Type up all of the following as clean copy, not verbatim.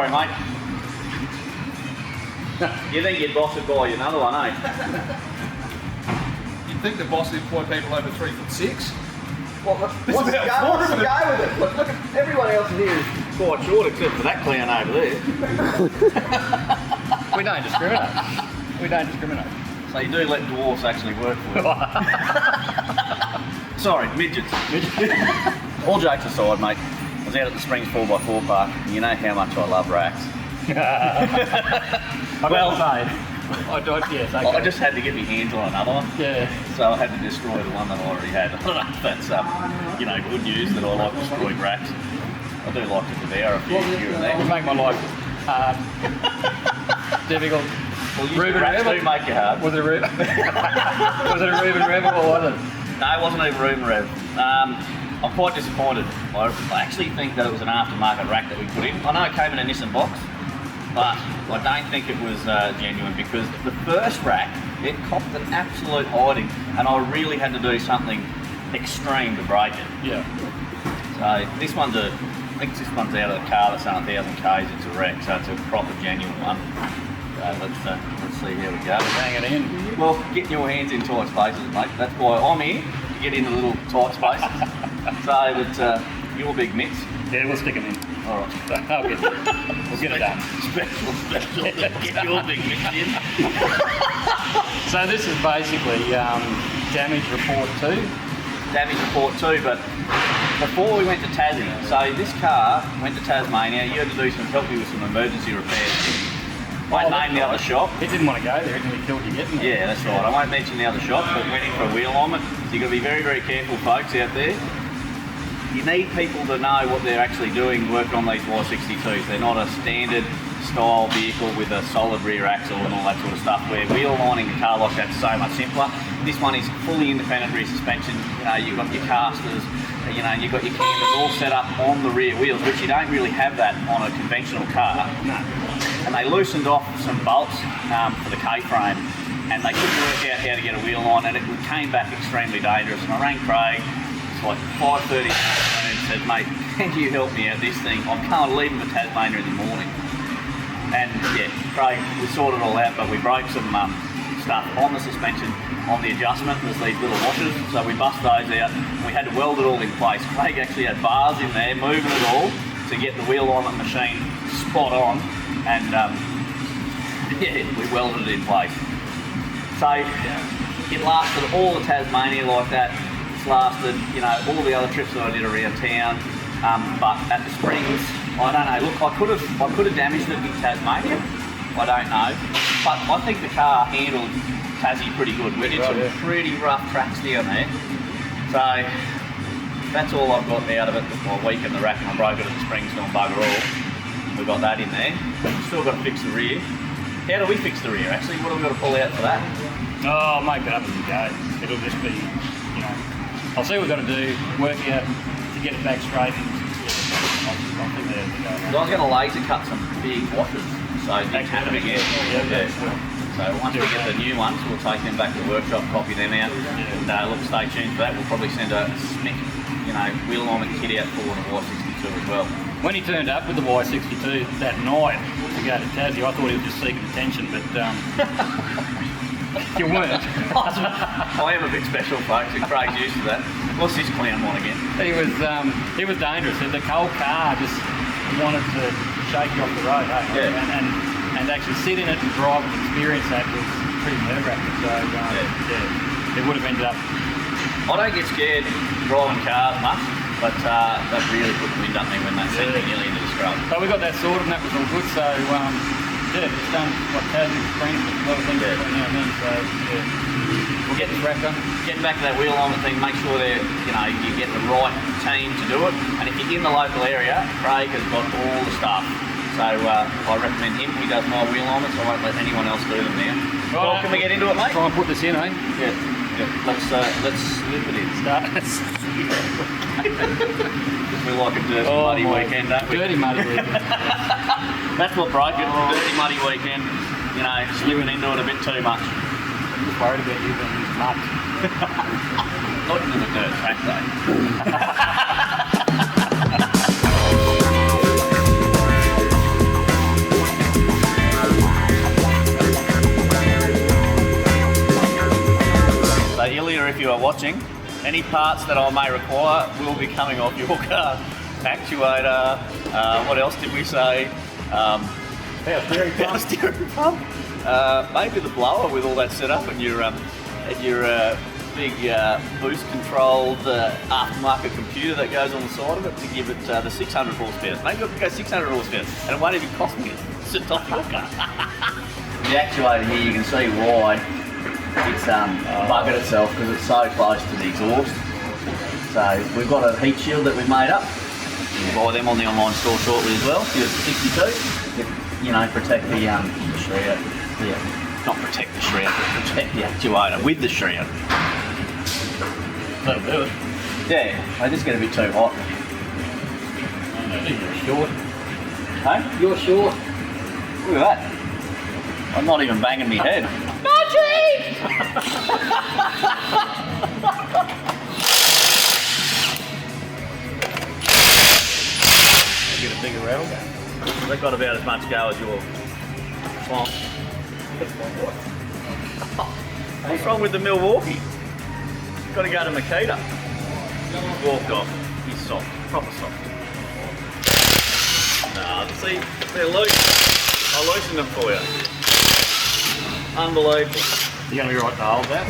Sorry, mate. You think your boss would buy you another one, eh? You'd think the boss would employ people over 3'6". Well, what's the go with it? Look, everyone else in here is quite short except for that clown over there. We don't discriminate. We don't discriminate. So you do let dwarfs actually work for you. Sorry, midgets. All jokes aside, mate, I was out at the Springs 4x4 park, and you know how much I love racks. Well, yes, okay. I just had to get my hands on another one. Yeah. So I had to destroy the one that I already had. I don't know if that's good news that I like destroying racks. I do like to devour a few here and there. It would make my life difficult. Well, Reuben racks Rebel? do make you hard. Was it a Reuben? Was it a Reuben Rebel or was it? No, it wasn't even Reuben Rev. I'm quite disappointed. I actually think that it was an aftermarket rack that we put in. I know it came in a Nissan box, but I don't think it was genuine because the first rack, it copped an absolute hiding and I really had to do something extreme to break it. Yeah. So this one's I think this one's out of the car that's on 1,000 Ks, it's a wreck, so it's a proper genuine one. So let's see how we go. Bang it in. Well, getting your hands in tight spaces, mate. That's why I'm here, to get into little tight spaces. So that your big mitts. Yeah, we'll stick them in. All right. We'll get it done. Special. Get your big mitts in. So this is basically damage report 2. Damage report 2, but before we went to Tassie, so this car went to Tasmania, you had to do help me with some emergency repairs. I won't name the other shop. It didn't want to go there, it nearly killed you getting there. Yeah, that's right. I won't mention the other shop, but went in for a wheel alignment. So you've got to be very, very careful, folks, out there. You need people to know what they're actually doing working on these Y62s. They're not a standard style vehicle with a solid rear axle and all that sort of stuff, where wheel aligning a car like that's so much simpler. This one is fully independent rear suspension. You've got your casters, you've got your cameras all set up on the rear wheels, which you don't really have that on a conventional car. No. And they loosened off some bolts for the K-frame, and they couldn't work out how to get a wheel on, and it came back extremely dangerous. And I rang Craig, it's like 5:30 in the afternoon, and said, mate, can you help me out this thing? I'm kind of leaving for Tasmania in the morning. And yeah, Craig, we sorted it all out, but we broke some stuff on the suspension, on the adjustment. There's these little washers, so we bust those out, and we had to weld it all in place. Craig actually had bars in there, moving it all to get the wheel alignment machine spot on. And yeah, we welded it in place. So it lasted all the Tasmania like that. It's lasted, all the other trips that I did around town. But at the Springs, I don't know. Look, I could have damaged it in Tasmania. I don't know. But I think the car handled Tassie pretty good. We did some pretty rough tracks down there. So that's all I've got out of it. I weakened the rack and I broke it at the Springs, gone bugger all. We've got that in there. We've still got to fix the rear. How do we fix the rear actually? What have we got to pull out for that? Oh, make it up as we go. It'll just be, I'll see what we've got to do, work out to get it back straight. I think there we go. I was going to laser cut some big washers. So next time again. Yeah. So once we get the new ones, we'll take them back to the workshop, copy them out, and look, stay tuned for that. We'll probably send a SMIC, wheel alignment kit out for the Y62 as well. When he turned up with the Y62 that night to go to Tassie, I thought he was just seeking attention, but you weren't. I am a bit special, folks, and Craig's used to that. What's this clown want again? He was dangerous. The cold car just wanted to shake you off the road, hey? Yeah. And actually sit in it and drive and experience that was pretty nerve-wracking. So it would have ended up. I don't get scared driving cars much. But that really put the wind up me when they sent me nearly into the scrub. But we got that sorted and that was all good, so it's done what Tassie Springs, a lot of things now and then, so we'll get this wrapped up. Getting back to that wheel alignment thing, make sure that you get the right team to do it, and if you're in the local area, Craig has got all the stuff. So I recommend him. He does my wheel alignments, so I won't let anyone else do them now. Well, can we get into it, mate? Try and put this in, eh? Yeah. Let's slip it in. Start. We like a dirty, muddy weekend, don't we? Dirty, muddy weekend. That's what broke it. Dirty, muddy weekend. Slipping into it a bit too much. I'm just worried about you being mucked. Not into the dirt track though. watching. Any parts that I may require will be coming off your car. Actuator, what else did we say? Power steering pump. Maybe the blower with all that set up and your big boost controlled aftermarket computer that goes on the side of it to give it the 600 horsepower. Maybe I could go 600 horsepower and it won't even cost me to top your car. The actuator here, you can see why it's buggered itself because it's so close to the exhaust. So we've got a heat shield that we've made up. You can buy them on the online store shortly as well. Y62 to, you know, protect the shredder. Yeah, not protect the shredder, but protect the actuator with the shredder. That'll do it. Yeah, they just get a bit too hot. You're short. Hey? You're short. Look at that. I'm not even banging my head. Margie! Get a bigger rattle gun. They've got about as much go as your swamp. What's wrong with the Milwaukee? Got to go to 𝗕𝗢𝗘𝗘. He's walked off. He's soft, proper soft. Nah, see, they're loose. I'll loosen them for you. Unbelievable. You gonna be right to hold that?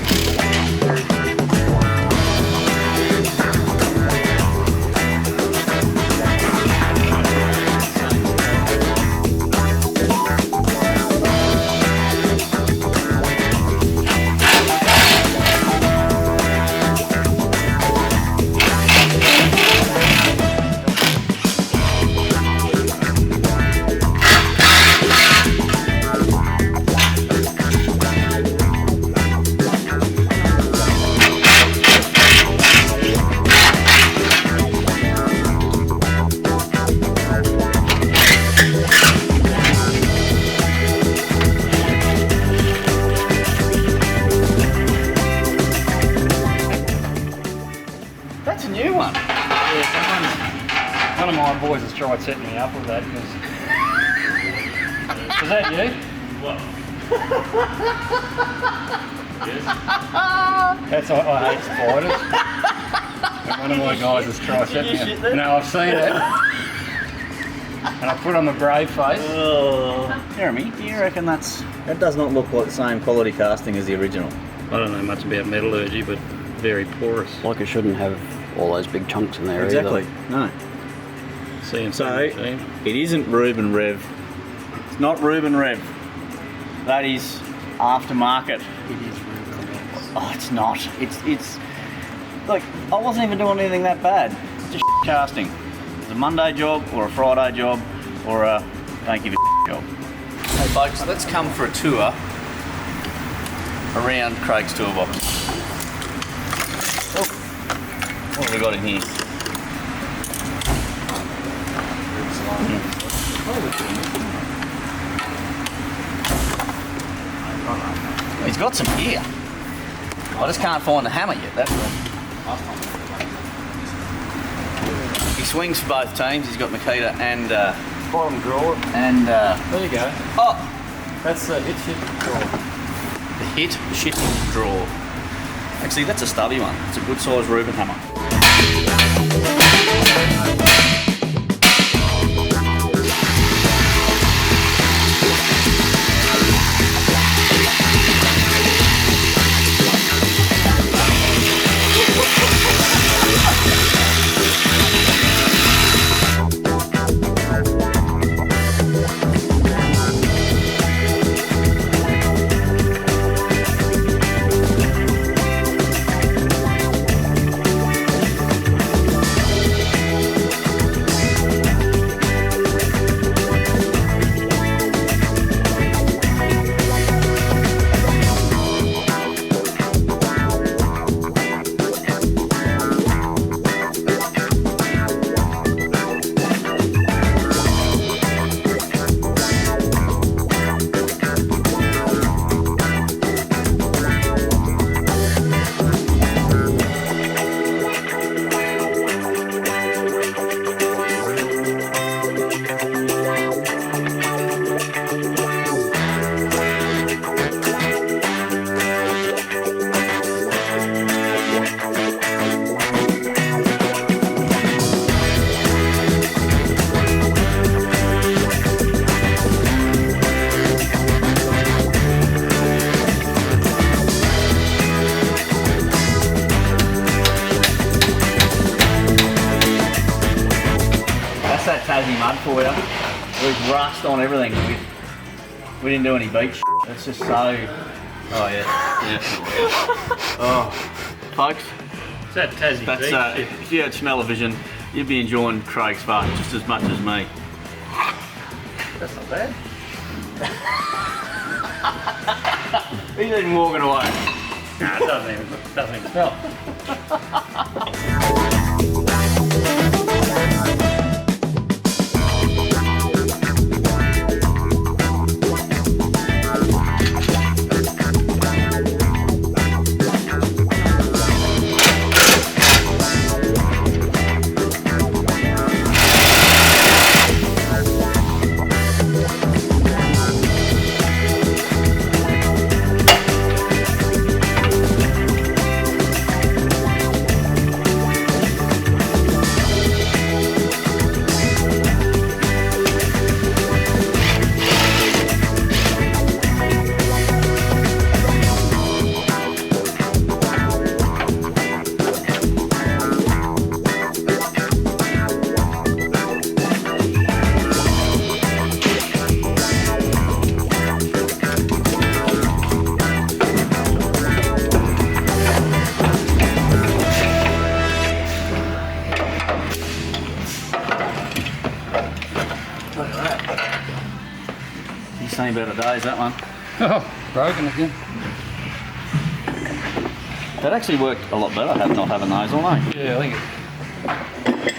That's a new one. Yeah, one of my boys has tried setting me up with that because. Was that you? What? Yes. That's why I hate spiders. And one of my guys has tried setting me up. No, I've seen it. And I put on the brave face. Oh. Jeremy, do you reckon that does not look like the same quality casting as the original? I don't know much about metallurgy, but very porous. Like it shouldn't have all those big chunks in there Exactly. either. No. CNC So, machine. it isn't Reuben Rev. It's not Reuben Rev. That is aftermarket. It is Reuben. Oh, it's not. It's like, I wasn't even doing anything that bad. It's just casting. It's a Monday job or a Friday job or a don't give a job. Hey folks, let's come for a tour around Craig's toolbox. Oh, what have we got in here? He's got some gear. I just can't find the hammer yet, that's all. He swings for both teams. He's got 𝗕𝗢𝗘𝗏 and Bottom drawer. and There you go. oh, That's the hit shit drawer. the hit shit drawer. Actually, that's a stubby one. It's a good size Reuben hammer. fluxed on everything. We didn't do any beach. It's just so. Oh yeah. Oh, folks. It's that Tassie That's beach. if you had smell-o-vision, you'd be enjoying Craig's fart just as much as me. That's not bad. He's even walking away. Nah, it doesn't even smell. Same better days, that one. Oh, broken again. That actually worked a lot better, not having those on, eh? Yeah, I think it.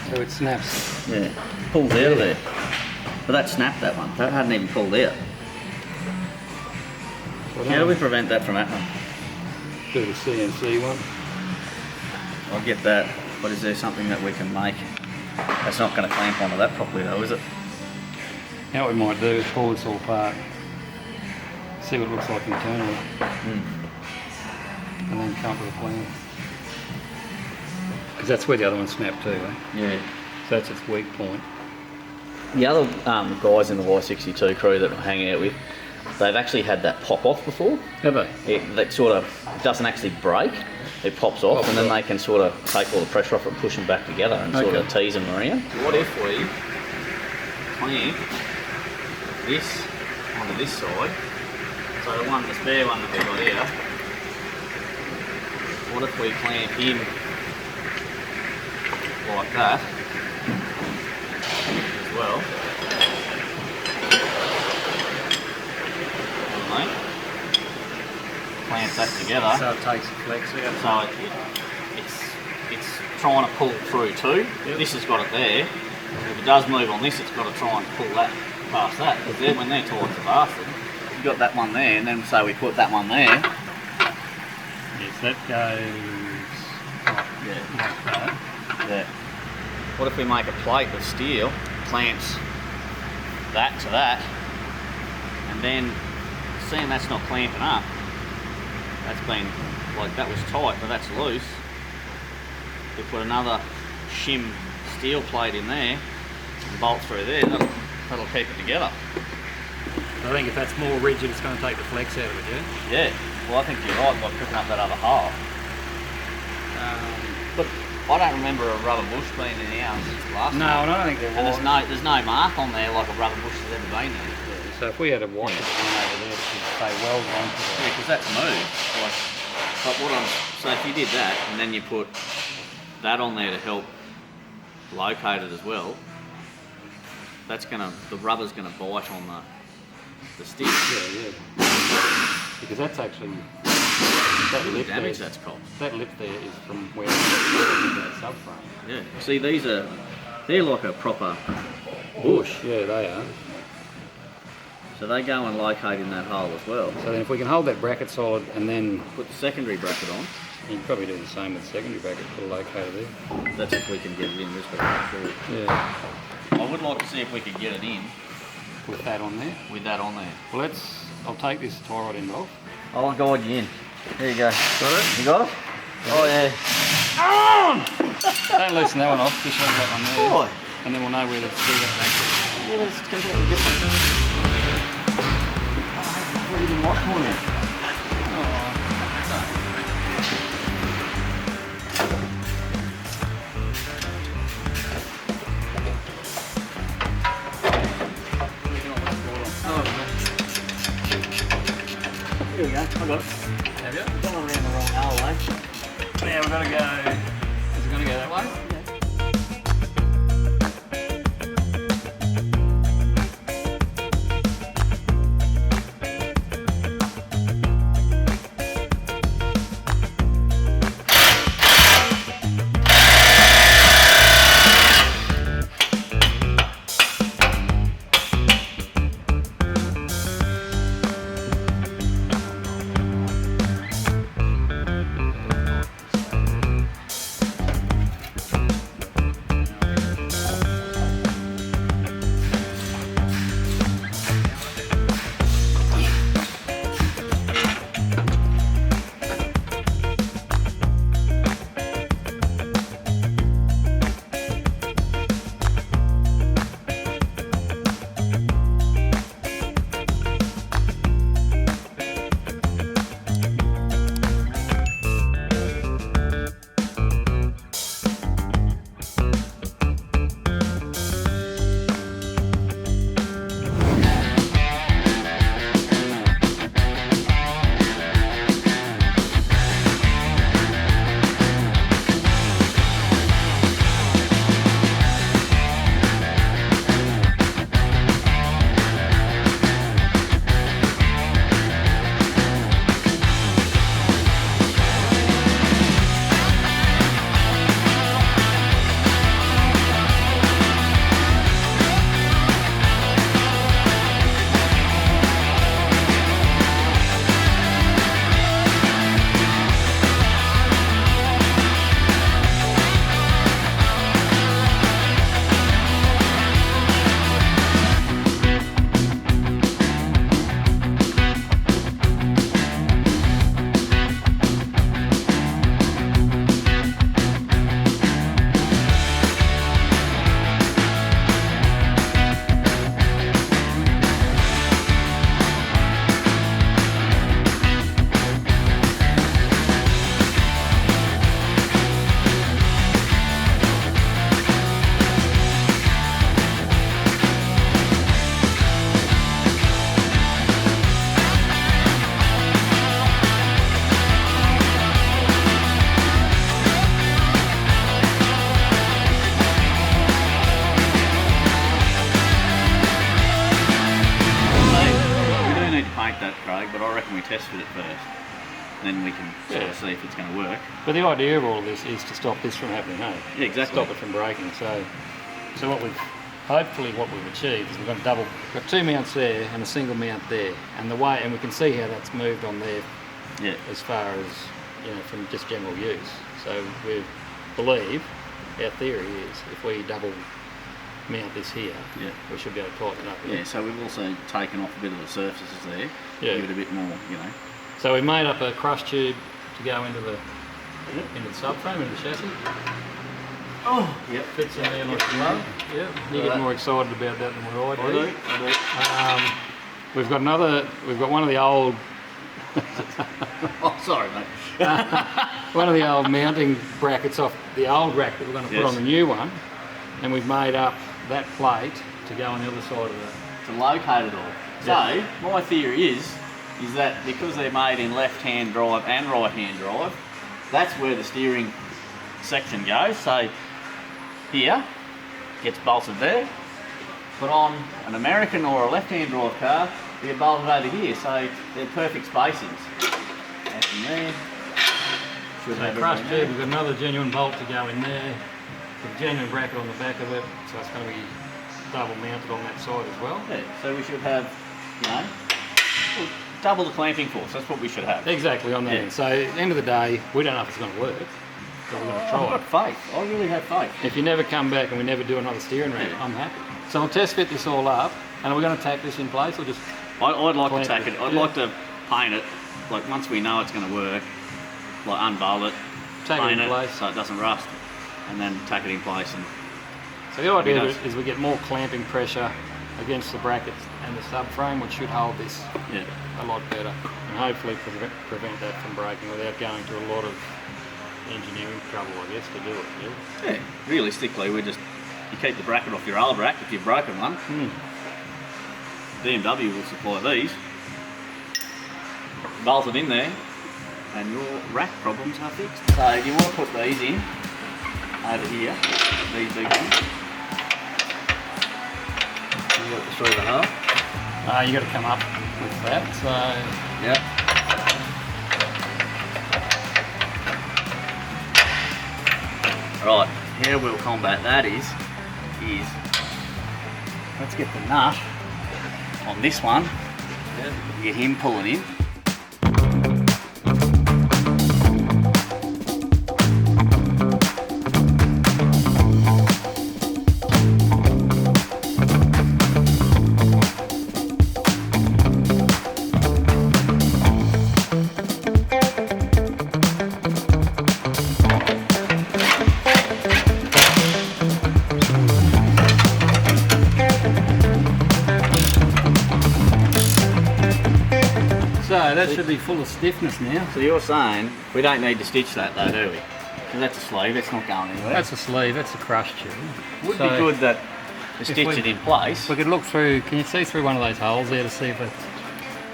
So it snaps. Yeah, pulled out of there. But that snapped, that one. That hadn't even pulled out. How do we prevent that from happening? Bit of a CNC one. I'll get that, but is there something that we can make that's not going to clamp onto that properly though, is it? Now what we might do is pull this all apart, see what it looks like internally, and then come up with a plan. Because that's where the other one snapped too, eh? Yeah. So that's its weak point. The other guys in the Y62 crew that I hang out with, they've actually had that pop off before. Have they? That sort of doesn't actually break. It pops off, and then they can sort of take all the pressure off it and push them back together and sort of tease them around. What if we clamp this onto this side? So the spare one that we've got here, what if we clamp him like that as well? Clamp that together. So it takes the flex out. So it's trying to pull through too. Yep. This has got it there. If it does move on this, it's got to try and pull that past that. Because then when they're towards the bastard, you've got that one there, and then so we put that one there. Yes, that goes like that. Yeah. What if we make a plate of steel, clamps that to that, and then seeing that's not clamping up, that's been, like that was tight, but that's loose. We put another shim steel plate in there and bolt through there, that'll keep it together. I think if that's more rigid, it's going to take the flex out of it, yeah? Yeah, well I think you're right by picking up that other half. But I don't remember a rubber bush being in ours last time. No, I don't think there was. And there's no mark on there like a rubber bush has ever been there. So if we had a washer over there, it should stay well on to Yeah, because that's moved. But so if you did that and then you put that on there to help locate it as well, the rubber's gonna bite on the stick. Yeah. Because that's actually that lip damage there, that's caused. That lip there is from where that subframe. Yeah. See, they're like a proper bush. Yeah, they are. So they go and locate in that hole as well. So then if we can hold that bracket solid and then Put the secondary bracket on. you can probably do the same with the secondary bracket, put a locator there. That's if we can get it in this way. Sure. Yeah. I would like to see if we could get it in With that on there. with that on there. Well, I'll take this tie rod end off. I'll guide you in. There you go. Got it? You got it? Oh yeah. Don't loosen that one off, just leave that one there. Boy. And then we'll know where to do that back. Yeah, but it's completely different. What even watch more now? Here we go. I got it. Have you? Going around the wrong hallway. Yeah, we've got to go. Is it going to go that way? Craig, but I reckon we test fit it first. Then we can sort of see if it's going to work. But the idea of all of this is to stop this from happening, hey? Yeah, exactly. Stop it from breaking. So what we've hopefully what we've achieved is we've got we've got two mounts there and a single mount there, and we can see how that's moved on there. Yeah. As far as from just general use. So we believe our theory is if we double mount this here, we should be able to tighten it up. Yeah. So we've also taken off a bit of the surfaces there. Yeah. Give it a bit more, So we made up a crush tube to go into the subframe, into the chassis. Oh, yep. Fits in there like a glove. Yeah. You get more excited about that than what I do. I do. We've got one of the old. Oh, sorry, mate. One of the old mounting brackets off the old rack that we're going to put on the new one, and we've made up that plate to go on the other side of it. To locate it all. So, my theory is that because they're made in left-hand drive and right-hand drive, that's where the steering section goes. So, here, gets bolted there. But on an American or a left-hand drive car, they're bolted over here, so they're perfect spacings. And from there, should have crush everything tube, there. we've got another genuine bolt to go in there, with a genuine bracket on the back of it, so it's going to be double mounted on that side as well. Yeah, so we should have, double the clamping force. That's what we should have. Exactly, on that end. So at the end of the day, we don't know if it's going to work, but we're going to try I've it. got faith. I really have faith. If you never come back and we never do another steering rack, I'm happy. So we'll test fit this all up, and we're going to tack this in place, or just... I'd like to tack it. I'd like to paint it. Like once we know it's going to work, like unbolt it, Tack paint it in place. so it doesn't rust, and then tack it in place. And so the idea of it is we get more clamping pressure against the brackets and the subframe, which should hold this a lot better, and hopefully prevent that from breaking without going to a lot of engineering trouble, I guess, to do it. yeah, realistically, you keep the bracket off your old rack if you've broken one. BMW will supply these. bolt it in there, and your rack problems are fixed. So you want to put these in over here, these big ones. You got the 3.5. You got to come up with that. So yeah. Right, how we'll combat that is let's get the nut on this one. Yeah. Get him pulling in. So that should be full of stiffness now. So you're saying we don't need to stitch that though, do we? Because that's a sleeve, it's not going anywhere. That's a sleeve, that's a crush tube. Would be good that to stitch it in place. We could look through, can you see through one of those holes there to see if it's...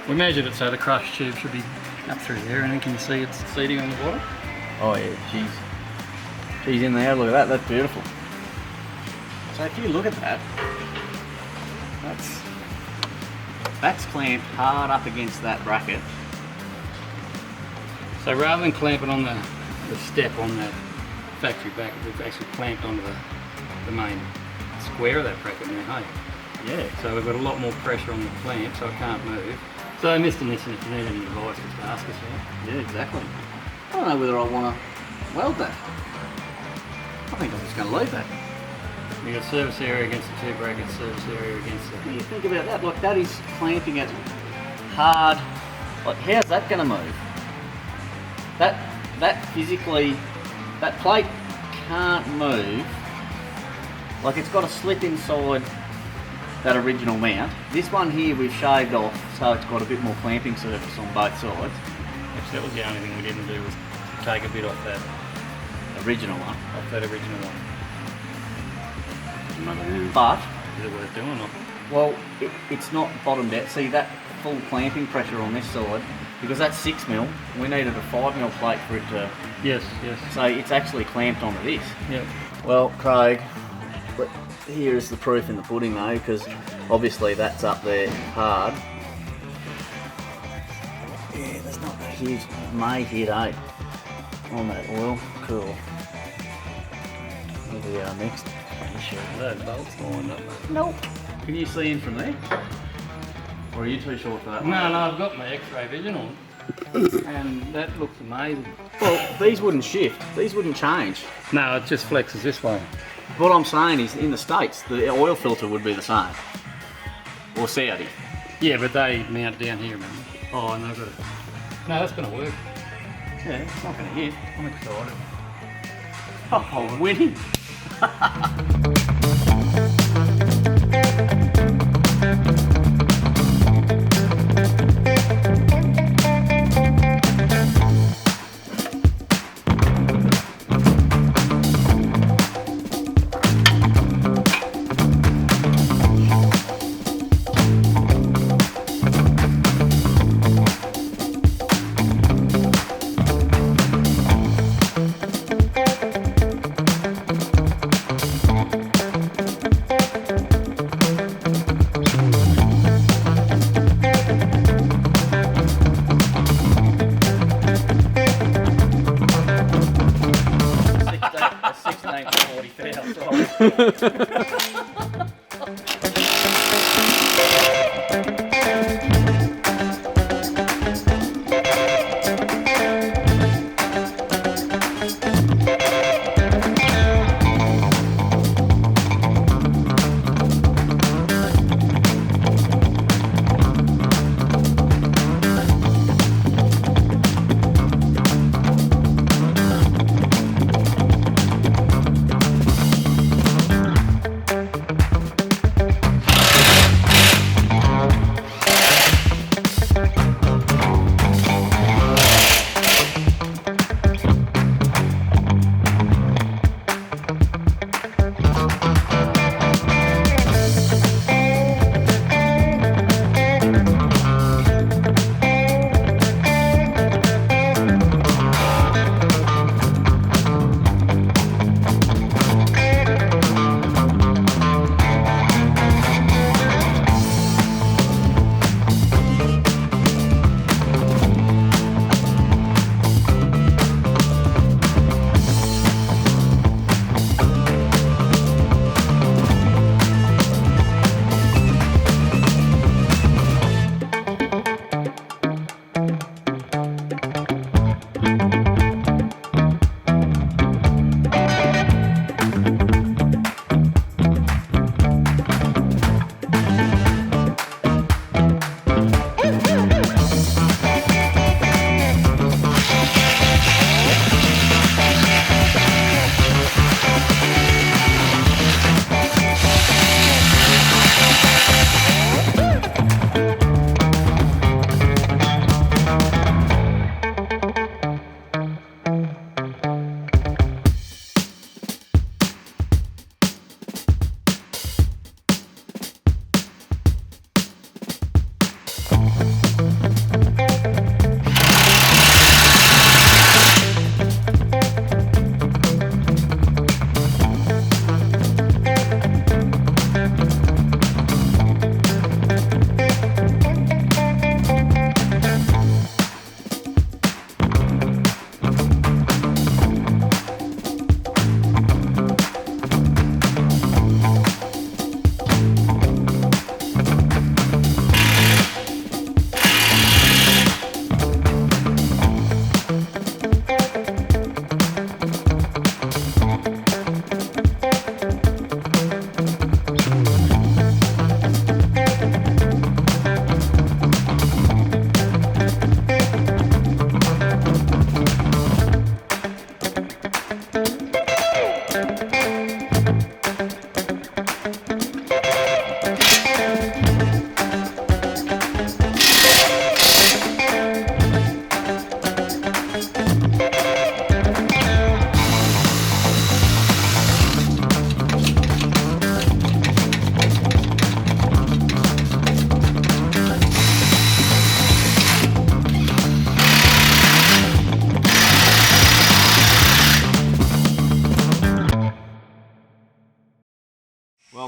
We measured it so the crush tube should be up through there, and then can you see it's seating on the bottom? Oh yeah, she's in there, look at that, that's beautiful. So if you look at that, that's clamped hard up against that bracket. So rather than clamping on the step on the factory bracket, we've actually clamped onto the main square of that bracket now, hey? Yeah. So we've got a lot more pressure on the clamp, so it can't move. So Mr. Nissen, if you need any advice, just ask us. Yeah, exactly. I don't know whether I want to weld that. I think I'm just going to leave that. You've got service area against the two brackets, service area against the... When you think about that, like that is clamping it hard. Like how's that going to move? That physically, that plate can't move. Like it's got to slip inside that original mount. This one here we've shaved off, so it's got a bit more clamping surface on both sides. Actually, that was the only thing we didn't do, was take a bit off that Original one. original one. But Is it worth doing or not? well, it's not bottomed out. See that full clamping pressure on this side, because that's 6mm. We needed a 5mm plate for it to. Yes, yes. So it's actually clamped onto this. Yep. Well, Craig, here is the proof in the pudding though, because obviously that's up there hard. Yeah, there's not a huge may hit, eh? On that oil. Cool. Here we are next. Those bolts lined up. Nope. Can you see in from there? Or are you too short for that? No, I've got my X-ray vision on, and that looks amazing. Well, these wouldn't shift. These wouldn't change. No, it just flexes this way. What I'm saying is, in the States, the oil filter would be the same. Or Saudi. Yeah, but they mount down here, remember? Oh, and they've got it. No, that's going to work. Yeah, it's not going to hit. I'm excited. Oh, winning.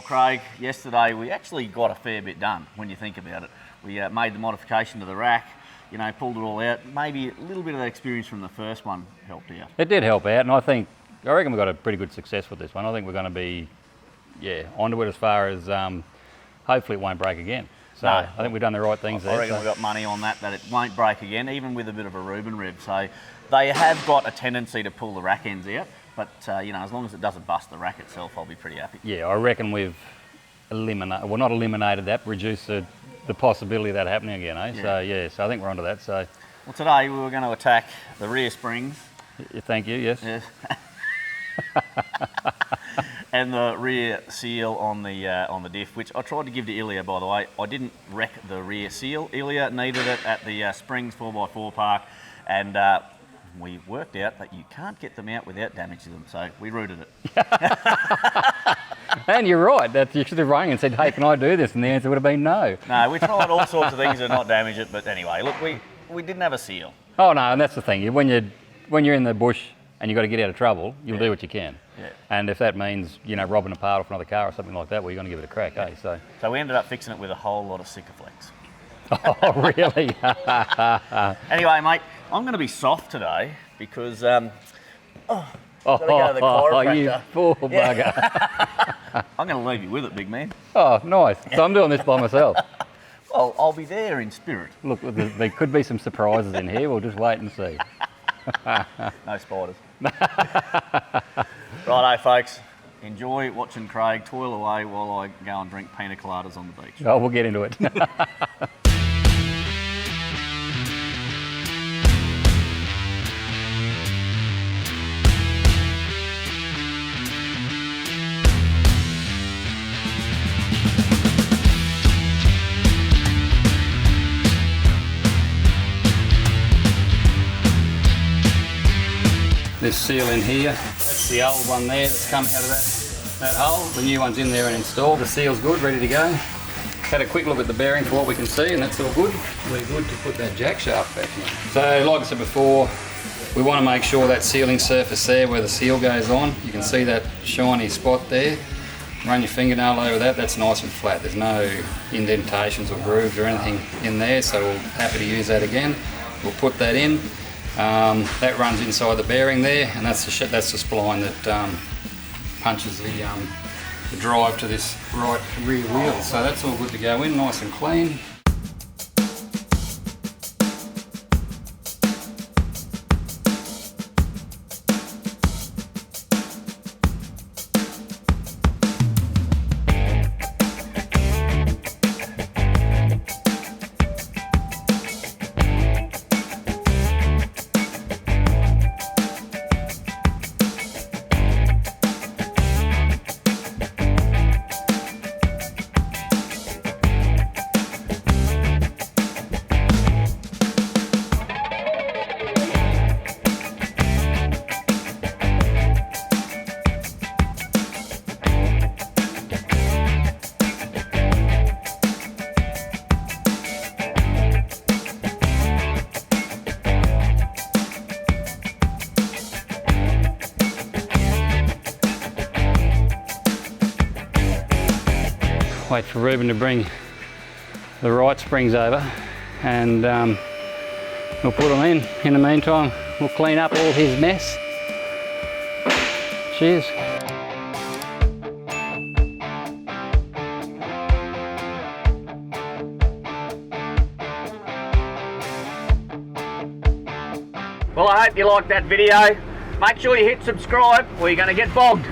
Craig, yesterday we actually got a fair bit done when you think about it. We made the modification to the rack, you know, pulled it all out. Maybe a little bit of that experience from the first one helped out. It did help out, and I reckon we got a pretty good success with this one. I think we're going to be, onto it as far as hopefully it won't break again. So I think we've done the right things there. I reckon we've got money on that it won't break again, even with a bit of a Reuben rev. So they have got a tendency to pull the rack ends out, but you know, as long as it doesn't bust the rack itself, I'll be pretty happy. Yeah, I reckon we've not eliminated that, reduced the possibility of that happening again, eh? Yeah. So I think we're onto that. So well, today we were going to attack the rear springs. Thank you. Yes. And the rear seal on the diff, which I tried to give to 𝗬𝗢𝗨, by the way. I didn't wreck the rear seal. 𝗬𝗢𝗨 needed it at the Springs 4x4 park, and we worked out that you can't get them out without damaging them, so we routed it. And you're right, you should have rung and said, hey, can I do this? And the answer would have been no. No, we tried all sorts of things to not damage it, but anyway, look, we didn't have a seal. Oh no, and that's the thing. When you're in the bush and you've got to get out of trouble, you'll do what you can. Yeah. And if that means, you know, robbing a part off another car or something like that, well, you're going to give it a crack, eh? So we ended up fixing it with a whole lot of Sikaflex. Oh, really? Anyway, mate, I'm going to be soft today because gotta go to the chiropractor. You poor bugger. I'm going to leave you with it, big man. Oh, nice. So I'm doing this by myself. Well, I'll be there in spirit. Look, there could be some surprises in here. We'll just wait and see. No spiders. Righto, folks. Enjoy watching Craig toil away while I go and drink pina coladas on the beach. Oh, we'll get into it. This seal in here, that's the old one there that's come out of that hole. The new one's in there and installed. The seal's good, ready to go. Had a quick look at the bearing for what we can see, and that's all good. We're good to put that jack shaft back in. So like I said before, we want to make sure that sealing surface there where the seal goes on, you can see that shiny spot there. Run your fingernail over that, that's nice and flat. There's no indentations or grooves or anything in there, so we're happy to use that again. We'll put that in. That runs inside the bearing there, and that's the spline that punches the drive to this right rear wheel. So that's all good to go in, nice and clean. Wait for Reuben to bring the right springs over, and we'll put them in. In the meantime, we'll clean up all his mess. Cheers. Well, I hope you liked that video. Make sure you hit subscribe or you're going to get bogged.